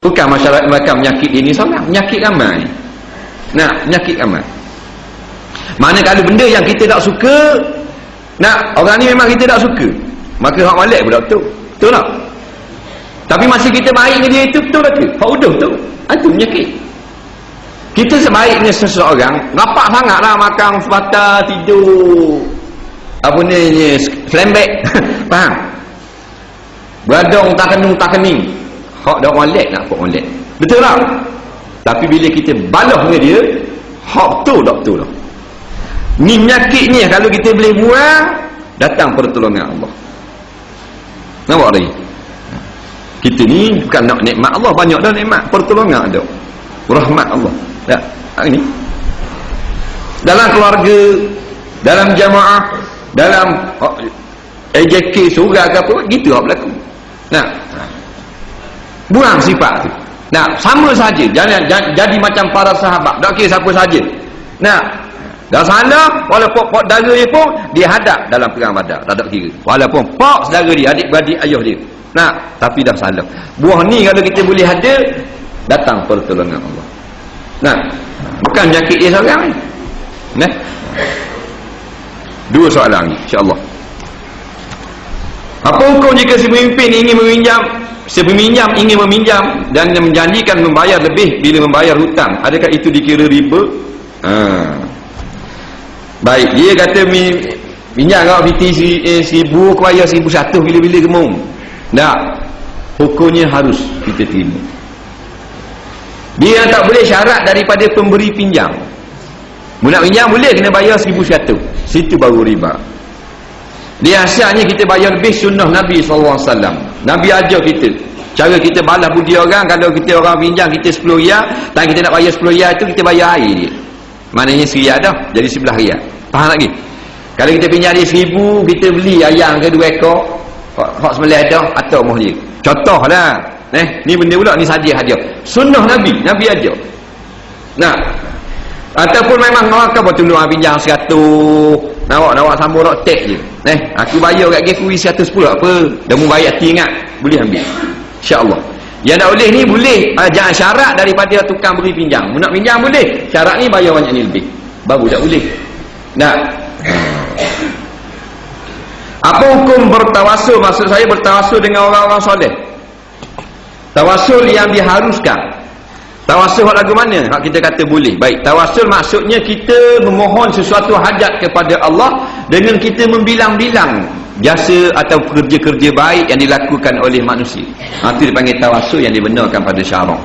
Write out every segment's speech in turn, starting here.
Bukan masyarakat bakal menyakit ini seorang, menyakit ramai. Nah, menyakit ramai. Mana kalau benda yang kita tak suka, nak orang ni memang kita tak suka, maka hak molek pula betul. Betul tak? Tapi masih kita baik dengan dia itu betul tak ke? Hak uduh tu. Itu menyakit. Kita sebaiknya seseorang rapat sangatlah makan sepatah, tidur apa ni selembek. Faham? Beradong tak kening. Hak dak molek nak hak molek. Betul tak? Tapi bila kita balas dengan dia, hak betul tak betul tak? Ni menyakitnya kalau kita boleh buang, datang pertolongan Allah. Nampak lagi? Kita ni bukan nak nikmat Allah, banyak dah nikmat, pertolongan ada. Rahmat Allah. Tak? Ini. Dalam keluarga, dalam jamaah, dalam AJK surga ke apa, gitu hak berlaku. Nah. Buang sifat tu. Nah, sama saja. Jangan jadi macam para sahabat. Tak kira siapa saja. Nah, dah salah, walaupun pak dara dia pun dia hadap dalam perang Badar, tak ada kira. Walaupun pak saudara dia, adik-beradik ayah dia. Nah, tapi dah salah. Buah ni kalau kita boleh ada, datang pertolongan Allah. Nah, bukan menyakit dia seorang ni. Nah. Dua soalan ni, insya-Allah. Apa hukum jika si pemimpin ingin meminjam dan menjanjikan membayar lebih bila membayar hutang? Adakah itu dikira riba? Baik, dia kata minyak kau biti 1000 aku bayar 1100 bila-bila gemung. Tak. Hukumnya harus kita terima. Dia tak boleh syarat daripada pemberi pinjam. Nak pinjam boleh kena bayar 1100. Situ baru riba. Dia asalnya kita bayar lebih sunnah Nabi SAW. Nabi ajar kita. Cara kita balas budi orang, kalau kita orang pinjam kita 10 riyal, dan kita nak bayar 10 riyal itu kita bayar air dia. Maknanya RM1 dah, jadi 11 riyal. Faham lagi? Kalau kita pinjam dia 1000, kita beli ayam ke 2 ekor, hak sembelih dah atau moh dia. Contohlah. Ni benda pula ni hadiah. Sunnah Nabi ajar. Nah. Ataupun memang orang akan bertunduk pinjam 100, nawak sambung nak tek je. Aku bayar kat Gekui 110 apa? Dah mu bayar hati ingat, boleh ambil. Insya-Allah. Yang tak boleh ni boleh, jangan syarat daripada tukang beri pinjam. Nak pinjam boleh, syarat ni bayar banyak ni lebih. Baru tak boleh. Nah. Apa hukum bertawasul? Maksud saya bertawasul dengan orang-orang soleh. Tawasul yang diharuskan. Tawasul lagu mana? Hak kita kata boleh. Baik, tawasul maksudnya kita memohon sesuatu hajat kepada Allah dengan kita membilang-bilang jasa atau kerja-kerja baik yang dilakukan oleh manusia. Itu dipanggil tawasul yang dibenarkan pada syarak.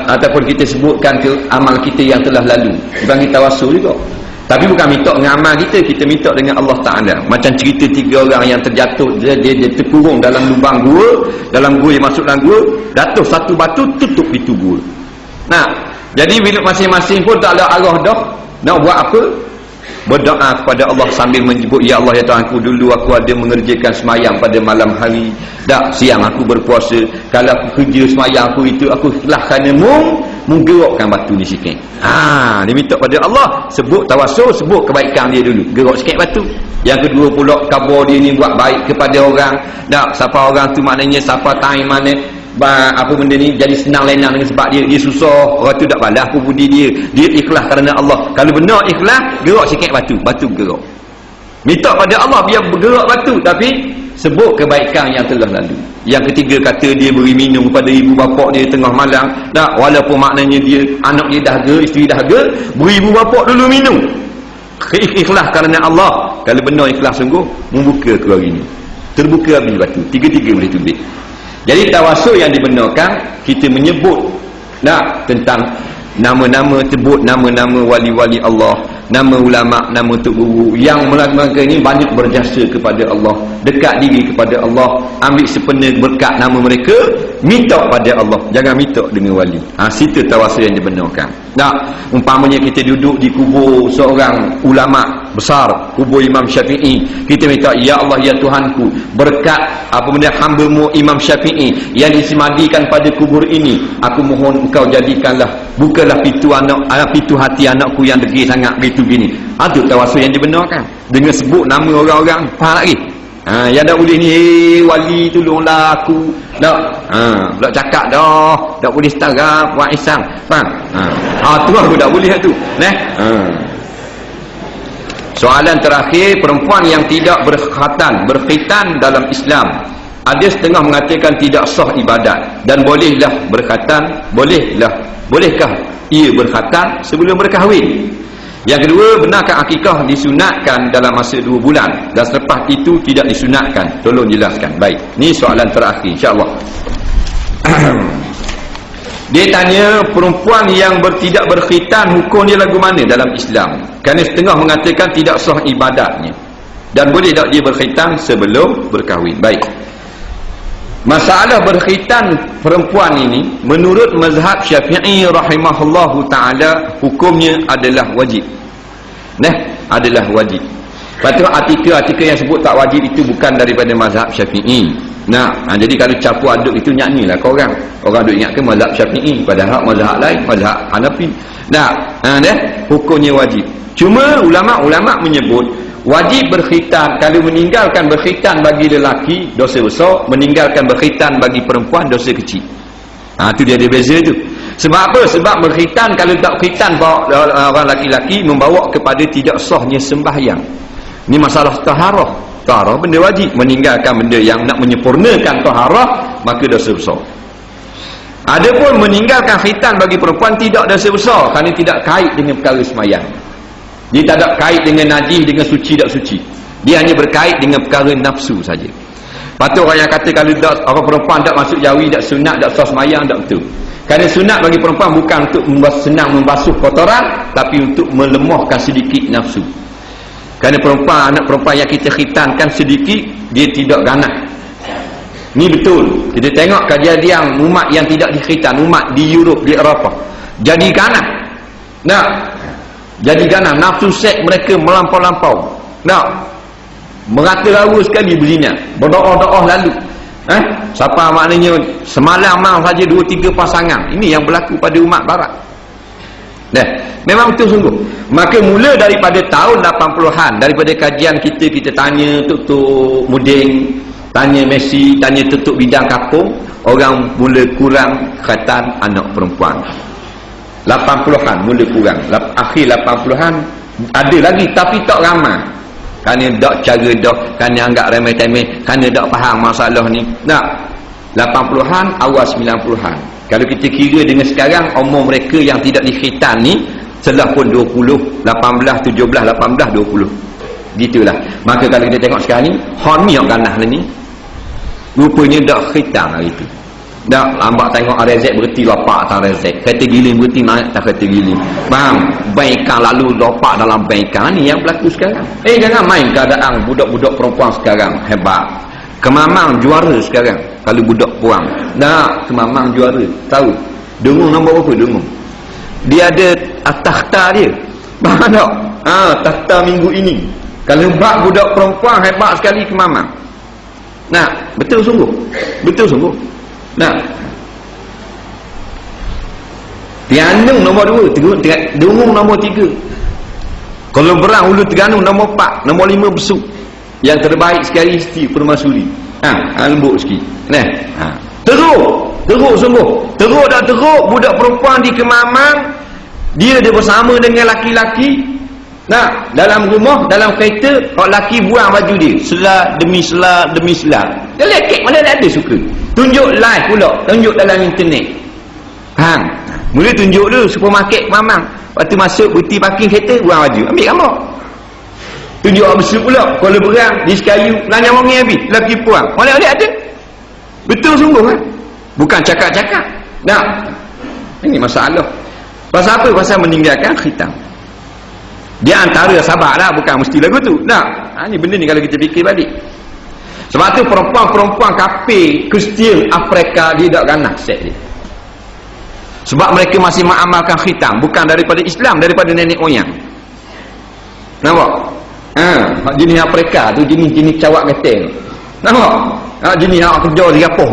Ataupun kita sebutkan ke amal kita yang telah lalu, dipanggil tawasul juga. Tapi bukan minta dengan amal kita minta dengan Allah Ta'ala. Macam cerita 3 orang yang terjatuh, dia terkurung dalam lubang gua, dalam gua yang masuk dalam gua, jatuh satu batu tutup pintu gua. Nah, jadi bila masing-masing pun tak ada arah dah nak buat apa? Berdoa kepada Allah sambil menyebut, ya Allah ya Tuhanku, dulu aku ada mengerjakan semayang pada malam hari, siang aku berpuasa, kalau aku kerja semayang aku itu aku ikhlas kerana menggerakkan batu ni sikit. Dia minta pada Allah, sebut tawasul, sebut kebaikan dia dulu, gerak sikit batu. Yang kedua pula, khabar dia ni buat baik kepada orang. Siapa orang tu maknanya siapa time mana apa benda ni jadi senang lenang dengan sebab dia susah, orang tu tak balas apa budi dia ikhlas kerana Allah. Kalau benar ikhlas, gerak sikit batu gerak. Minta pada Allah biar bergerak batu, tapi sebut kebaikan yang telah lalu. Yang ketiga, kata dia beri minum kepada ibu bapa dia tengah malam, walaupun maknanya dia anak dia dahaga, isteri dahaga, beri ibu bapa dulu minum. Ikhlas kerana Allah. Kalau benar ikhlas sungguh, membuka keluar ini, terbuka habis batu. Tiga-tiga boleh tulis. Jadi tawasul yang dibenarkan, kita menyebut tentang nama-nama, sebut nama-nama wali-wali Allah, nama ulama, nama tok guru yang mereka ini banyak berjasa kepada Allah, dekat diri kepada Allah, ambil sepenuh berkat nama mereka, minta pada Allah, jangan minta dengan wali. Situ tawasul yang dibenarkan. Umpamanya kita duduk di kubur seorang ulama besar, kubur Imam Syafi'i, kita minta, ya Allah ya Tuhanku, berkat hamba-Mu Imam Syafi'i yang disemadikan pada kubur ini, aku mohon Engkau jadikanlah, bukalah pintu hati anakku yang degil sangat gitu gini. Itu tawasul yang dibenarkan dengan sebut nama orang-orang. Faham lagi? Yang tak boleh ni, wali tolonglah aku. Tak. Tak cakap dah. Tak boleh setara buat isang. Faham? Tu aku tak boleh tu. Soalan terakhir, perempuan yang tidak berkhitan dalam Islam. Ada setengah mengatakan tidak sah ibadat dan bolehlah berkhitan, bolehkah ia berkhitan sebelum berkahwin? Yang kedua, benarkah akikah disunatkan dalam masa 2 bulan dan selepas itu tidak disunatkan? Tolong jelaskan. Baik, ni soalan terakhir insya-Allah. Dia tanya, perempuan yang tidak berkhitan hukum dia lagu mana dalam Islam? Kerana setengah mengatakan tidak sah ibadatnya dan boleh tak dia berkhitan sebelum berkahwin? Baik, masalah berkhitan perempuan ini menurut mazhab Syafi'i rahimahullahu ta'ala hukumnya adalah wajib. Adalah wajib. Patut artikel-artikel yang sebut tak wajib itu bukan daripada mazhab Syafi'i. Jadi kalau campur aduk itu nyanyilah korang. Orang duk ingatkan mazhab Syafi'i padahal mazhab lain, mazhab Hanafi. Hukumnya wajib. Cuma ulama' menyebut wajib berkhitan. Kalau meninggalkan berkhitan bagi lelaki dosa besar, meninggalkan berkhitan bagi perempuan dosa kecil. Tu dia ada beza tu. Sebab apa? Sebab berkhitan, kalau tak khitan orang laki-laki membawa kepada tidak sahnya sembahyang. Ni masalah taharah. Taharah benda wajib. Meninggalkan benda yang nak menyempurnakan taharah, maka dosa besar. Adapun meninggalkan khitan bagi perempuan tidak dosa besar kerana tidak kait dengan perkara sembahyang. Dia tak ada kait dengan najis, dengan suci tak suci. Dia hanya berkait dengan perkara nafsu saja. Patut orang yang kata kalau orang perempuan tak masuk jawi, tak sunat, tak sah sembahyang, tak betul. Kerana sunat bagi perempuan bukan untuk senang membasuh kotoran, tapi untuk melemahkan sedikit nafsu. Kerana anak perempuan yang kita khitankan sedikit, dia tidak ganas. Ni betul. Kita tengok kejadian umat yang tidak dikhitan, umat di Europe, di Eropah, jadi ganas. Jadi ganas, nafsu seks mereka melampau-lampau. Merata-rawa sekali berzina, berdoa-doa lalu. Siapa maknanya semalam saja 2-3 pasangan. Ini yang berlaku pada umat barat. Memang betul sungguh. Maka mula daripada tahun 80-an, daripada kajian kita tanya Tok Muding, tanya Messi, tanya Tok Bidang Kapung, orang mula kurang khitan anak perempuan. 80-an mula kurang. Akhir 80-an ada lagi tapi tak ramai. Kerana tak cara dah, kerana anggap remeh-temeh, kerana tak faham masalah ni. 80-an, awal 90-an. Kalau kita kira dengan sekarang, umur mereka yang tidak dikhitan ni telah pun 20, 18, 17, 18, 20. Gitulah. Maka kalau kita tengok sekarang ni, hon ni yang ganah lah ni. Rupanya tak khitan hari tu. Tak, lambat tengok rezek berhenti lopak atas rezek. Kata giling berhenti naik tak kata giling. Faham? Baikkan lalu lopak dalam baikkan ni yang berlaku sekarang. Jangan main keadaan budak-budak perempuan sekarang hebat. Kemamang juara sekarang kalau budak puang. Kemamang juara. Tahu? Dengung nombor berapa dengung? Dia ada takhta dia. Faham tak? Takhta minggu ini. Kalau bak budak perempuan hebat sekali Kemamang. Betul sungguh. Betul sungguh. Tianung nombor 2, Dengung nombor 3. Kalau berang Hulu Terengganu nombor 4, nombor 5 Besuk. Yang terbaik sekali Siti Permaisuri. Lembut sikit. Teruk sungguh. Teruk tak teruk, budak perempuan di Kemamang, dia bersama dengan laki-laki. Dalam rumah, dalam kereta, kalau laki buang baju dia, sela demi sela demi sela. Dia lekek mana ada suka. Tunjuk live pula, tunjuk dalam internet. Mula tunjuk dulu supermarket Mamang. Waktu masuk berhenti parking kereta, buang baju, ambil gambar. Tunjuk apa besar pula, kalau berang di Sekayu, lanyang wangi habis, lelaki puang. Oleh-oleh ada. Betul sungguh kan? Bukan cakap-cakap. Ini masalah. Pasal apa? Pasal meninggalkan khitan. Dia antara sabarlah, bukan mesti lagu tu. Ni benda ni kalau kita fikir balik. Sebab tu perempuan-perempuan kafir Kristian Afrika dia tak ganas seks dia. Sebab mereka masih mengamalkan khitan, bukan daripada Islam, daripada nenek moyang. Nampak? Jenis Afrika tu jenis cawak getel. Nampak? Jenis awak kerja di Gapoh.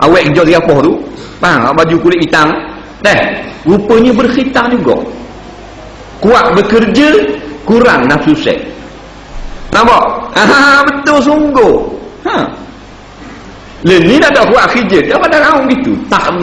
Awak kerja di Gapoh tu, faham? Baju kulit hitam. Rupanya berkhitan juga. Kuat bekerja, kurang nafsu seks. Nampak? Betul sungguh. Ni dah ada buat kerja. Dia pada raung gitu. Tak